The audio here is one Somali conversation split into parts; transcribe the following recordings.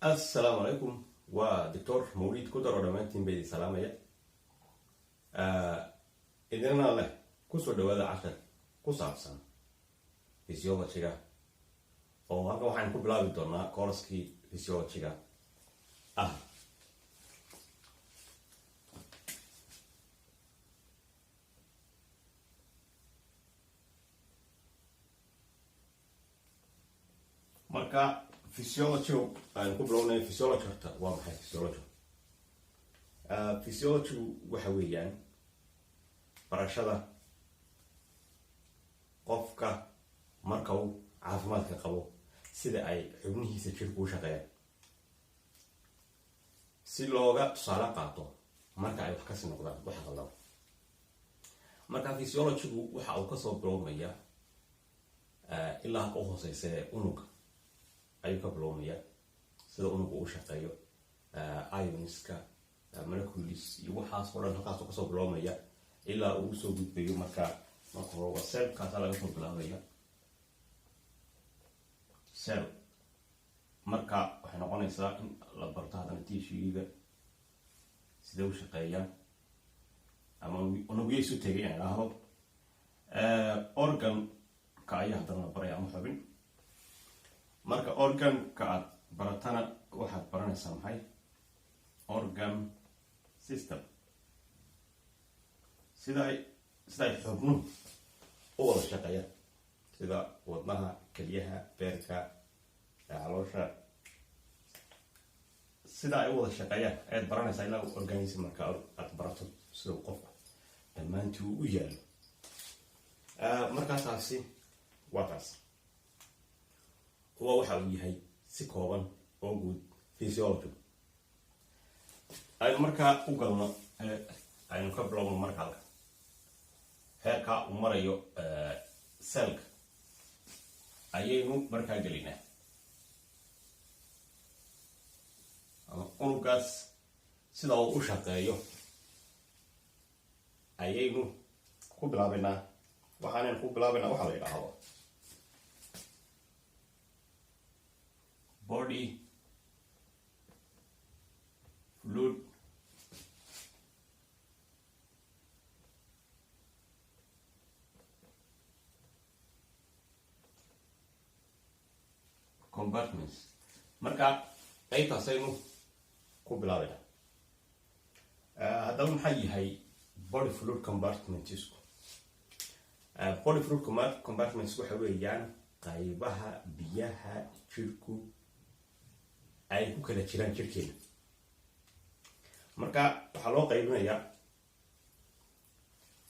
السلام عليكم ودكتور موليد كودر ودمانتين بيدي سلامية إذن الله كسر دوادة عشر كسر سنة فيسيولوجيا oo halka waxaan ku bilaabi doonaa course-kii physiology-ga marka physiology aan ku bilownay physiology horta waa maxay physiology physiology waxa weeyaan barashada qofka marka uu caafimaadka qabo sida ay xubnihiisa jirku u shaqeeyaan si looga tusaale qaato marka ay wax ka sii noqdaan wax qaldan marka physiology-gu waxa uu ka soo bilowmaya ilaa halka u hooseysa unuga ayuu ka bilowmaya sida unuga u shaqeeyo ioniska molecules iyo waxaas oo dhan halkaas ka soo bilowmaya ilaa uu soo gudbayo marka hore cell-kaas laga soo bilaabaya cell marka waxay noqonaysaa in la barto hadana tissue-ga sida uu shaqeeyaa ama unugyada isu tegay inay dhahdo organ-ka ayaa hadana la baraya ama xubin marka organ-ka aad baratana waxaad baranaysaa maxay organ system sida ay xubnuhu u wada shaqeeyaan sida wadnaha kaliyaha beerka caloosha sida ay wada shaqeeyaan ayaad baranaysaa ilaa organism marka aad barato sida qofku dhammaantii u yaalo markaasaasi waa taas huwa waxa uu yahay si kooban oo guud physiology aynu markaa u galno aynu ka bilowno marka halka heerka uu marayo cellka ayaynu markaa gelinaa ama unugaas sida uu u shaqeeyo ayaynu ku bilaabaynaa waxaanaynu ku bilaabaynaa waxa la yidhaahdo body fluid compartments marka qaybtaas aynu ku bilaabayna haddaba maxaa yahay body fluid compartments body fluid compartments waxa weeyaan qaybaha biyaha jirku ay ku kala jiraan jirkeena marka waxaa loo qaybinayaa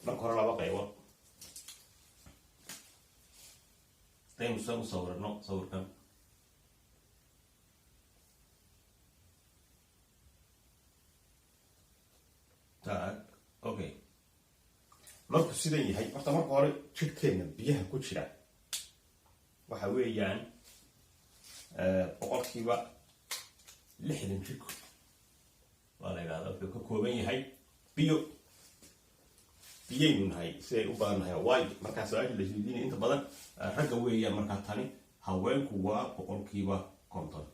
marka hore laba qaybood aynu soo sawirno sawirkan okay markuu sidan yahay horta marka hore jirkeena biyaha ku jira waxa weeyaan boqolkiiba 60 jirku waa la yiraahdaa wuxuu ka kooban yahay biyaynu nahay siday u badan nahay waay markaa su-aasha la isweydiinaya inta badan ragga weeyaan markaa tani haweenku waa boqolkiiba 50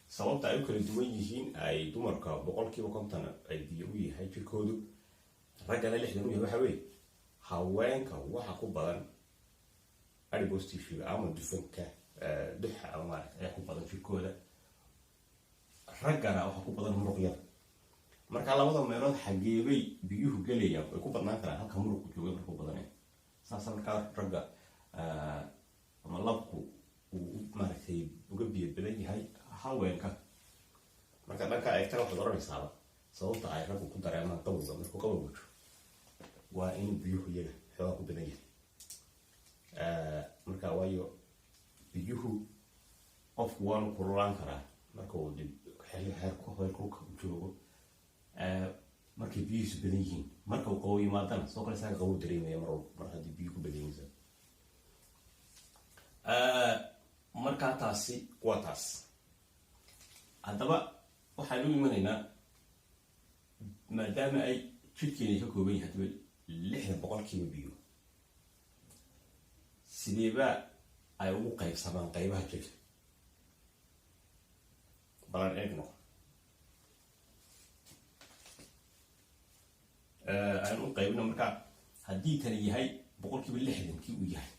sababta ay u kala duwan yihiin ay dumarka boqolkiiba 50 ay biyo u yahay jirkoodu raggana 60 u yahay waxa weeye haweenka waxa ku badan adipose tissue ama dufanka duxa ama ku badan jirkooda raggana waxa ku badan muruqyada marka labada meelood xageebay biyuhu galayaan ay ku badnaan karaan halka muruqu joogo marka ku badanay saas marka ragga ama labku uu maaragtay uga biyo badan yahay haweenka marka dhanka ay tahay wax oranaysaa sababta ay raggu ku dareemaan qabowga markuu qabowgu jiro waa in biyuhu iyaga xoogaa ku badan yahay marka waayo biyuhu qofku waanu kululaan karaa marka uu heerku joogo markay biyuhiisu badan yihiin marka uu qabow yimaadana soo kale isaga qabow dareemaya mar haddii biyuhu ku badan yihiin markaa taasi waa taas haddaba waxaynu imanaynaa maadaama ay jirkeena ka kooban yahay hadaba 60% biyo sideeba ay ugu qaybsamaan qaybaha jirka balan eegno aan u qaybino marka haddii tani yahay 60% uu yahay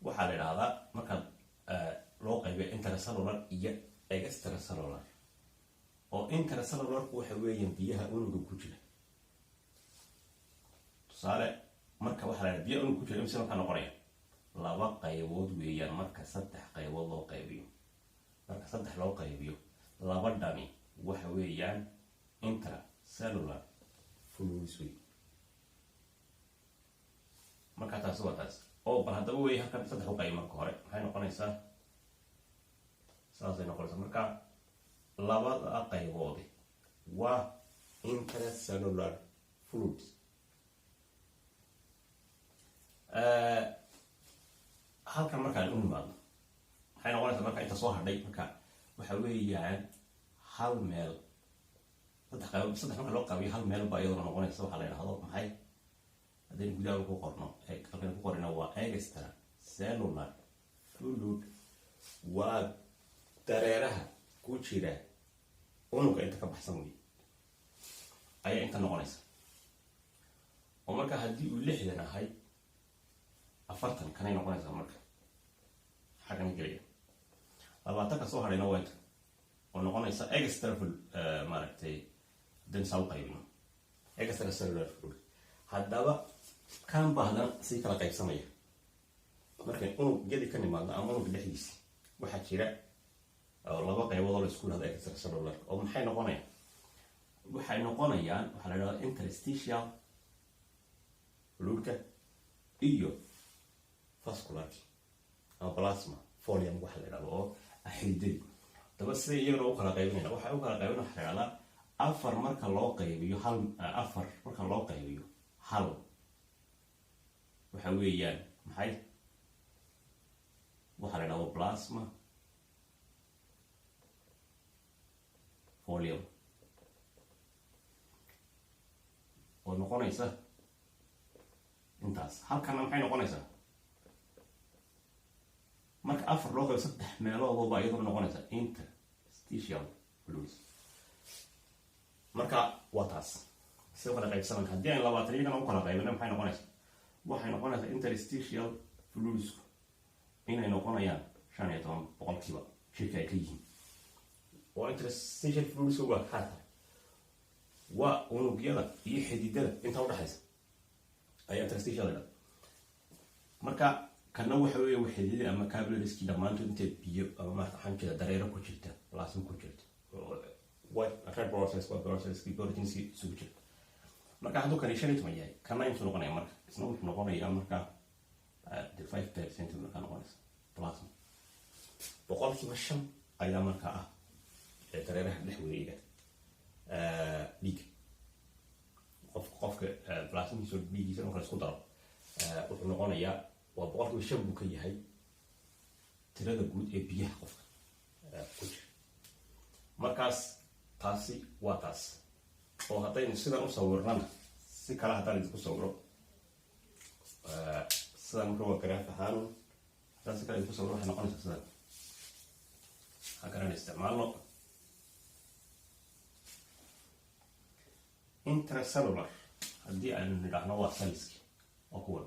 waxaa la yidhaahdaa marka loo qaybiyo intracellular iyo extracellular oo intracellularku waxa weeyaan biyaha unuga ku jira tusaale marka waxaa la yidhaha biyaha unuga ku jira imse markaa noqonaya laba qaybood weeyaan marka 3 qaybood loo qaybiyo marka 3 loo qaybiyo laba dhami waxa weeyaan intracellular fluids wey marka taas waa taas oo bal haddaba wey halkan 3 u qayb marka hore maxay noqonaysaa saasay noqonaysaa marka labada qayboodi waa intracellular fluids halkan markaan u nimaadno maxay noqonaysaa marka inta soo hadhay marka waxa weeyaan hal meel 3 qaybood 3 marka loo qaybiyo hal meel baa iyadoo noqonaysa waxa la yiraahdo maxay hadeen gudaha ku qorno halkan ku qorina waa extracellular fluid waa dareeraha ku jira unuga inta ka baxsan wey ayaa inta noqonaysa oo marka haddii uu 60 ahay 40 kanay noqonaysaa marka xagan gelaya 20 ka soo hadhayna waa inta oo noqonaysa extra maaragtay dan sal qaybino extracellular fluid haddaba kan baahdan si kala qaybsamaya marka unug geli ka nimaado ama unug dhexdiisa waxaa jira laba qaybood oo la isku yiraahdo extracellular oo maxay noqonayaan waxay noqonayaan waxa la yiraahdaa interstitial fluidka iyo vascular ama plasma folium waxa la yiraahdo oo xidid daba si iyagoo u kala qaybinayna waxa u kala qaybinayna waxa la yiraahdaa afar marka loo qaybiyo hal afar marka loo qaybiyo hal waxa weeyaan maxay waxa la yiraahdaa plasma folium oo noqonaysa intaas halkana maxay noqonaysaa marka afar loo qaybiyo 3 meelood baa iyadoo noqonaysa interstitial fluids marka waa taas sidoo kale qaybsaman haddii aan 20 u kala qaybino maxay noqonaysaa waxay noqonaysaa interstitial fluids inay noqonayaan 15% shirka ay ka yihiin oo interstitial fluids waa xataa waa unugyada iyo xididada inta u dhaxaysa ayaa interstitial ah marka kana waxa weeye xididada ama capillaries dhamaantood inta biyo ama marka xanjida dareero ku jirta plasma ku jirta what a red process what process protein isugu jirta marka hadduu kan 5 yahay kana inta noqonaya marka isna wuxuu noqonayaa marka 5% marka noqonaysa plasma 5% ayaa marka ah dareeraha dhex wareega dhiig qofka plasmidiisa dhiigiisa marka isku daro wuxuu noqonayaa waa 5% buu ka yahay tirada guud ee biyaha qofka ku jira markaas taasi waa taas oo haddaynu sidan u sawirnana si kala haddaan idinku sawiro sidan marka waa garaaf ahaan haddaan si kale idinku sawiro waxay noqonaysaa sidan hagaraan isticmaalno intracellular haddii aynu nidhaahno waa cellski oo kuwan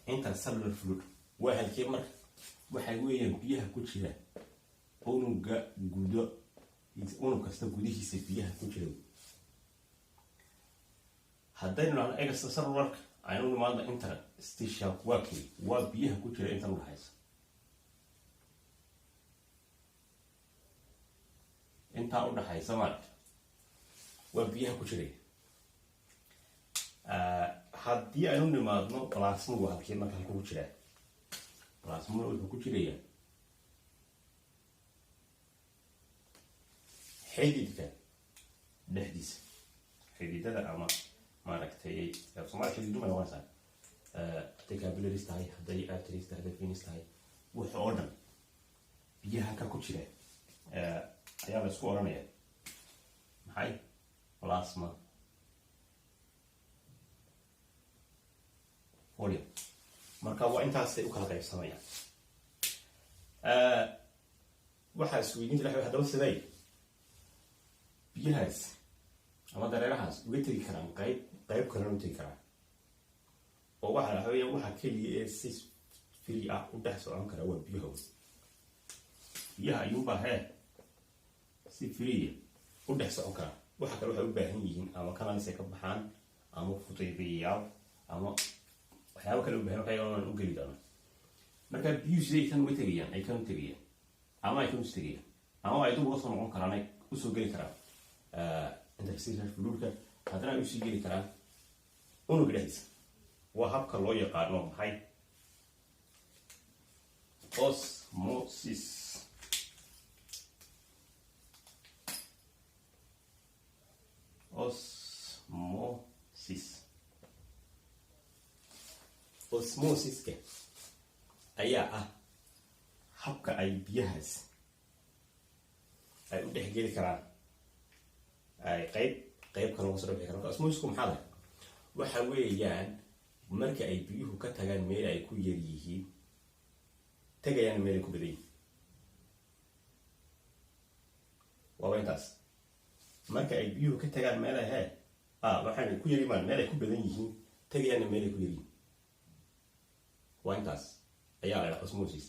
intercellular fluid waa halkee marka waxay weeyaan biyaha ku jira unuga gudo unug kasta gudihiisa biyaha ku jira haddaynu nidhaahno extracellular aynu nimaadno interstitial waa biyaha ku jira inta u dhaxaysa intaa u dhaxaysa maarka waa biyaha ku jiray haddii aynu nimaadno plasma waa halkee marka halku ku jiraa plasma wuxuu ku jirayaa xididka dhexdiisa xididada ama maaragtay Af-Soomaali xididu ma noqonaysaa hadday capillaries tahay hadday arteries tahay hadday veins tahay wuxuu oo dhan biyaha ka ku jira ayaa la isku oranaya maxay plasma volume marka waa intaasay u kala qaybsamayaan waxaa isweydiinta la haddaba siday biyahaas ama dareerahaas uga tegi karaan qayb kalena u tegi karaan oo waxaa la habeeya waxa keliya ee si free ah u dhex socon kara waa biyaha ayuunbaa si free u dhex socon kara waxa kale waxay u baahan yihiin ama kanaalisay ka baxaan ama futaybiyayaal ama waxyaabo kale u baahan waxay u geli doonaan marka biyuhu siday kan uga tegayaan ay kan u tegayaan ama ay kan u tegayaan ama ay dib uga soo noqon karaan ay usoo geli karaan interstitial fluidka haddana ay usii geli karaan unuga dhexdiisa waa habka loo yaqaano maxay osmosis osmosiska ayaa ah habka ay biyahaas ay u dhex geli karaan ay qayb kale uga soo dhexi karaan osmosisku maxaa leh waxa weeyaan marka ay biyuhu ka tagaan meel ay ku yar yihiin tagayaan meel ay ku badan yihiin waa intaas marka ay biyuhu ka tagaan meel ay waxaan ku yarimaan meel ay ku badan yihiin tagayaan meel ay ku yar yihiin waa intaas ayaa la osmosis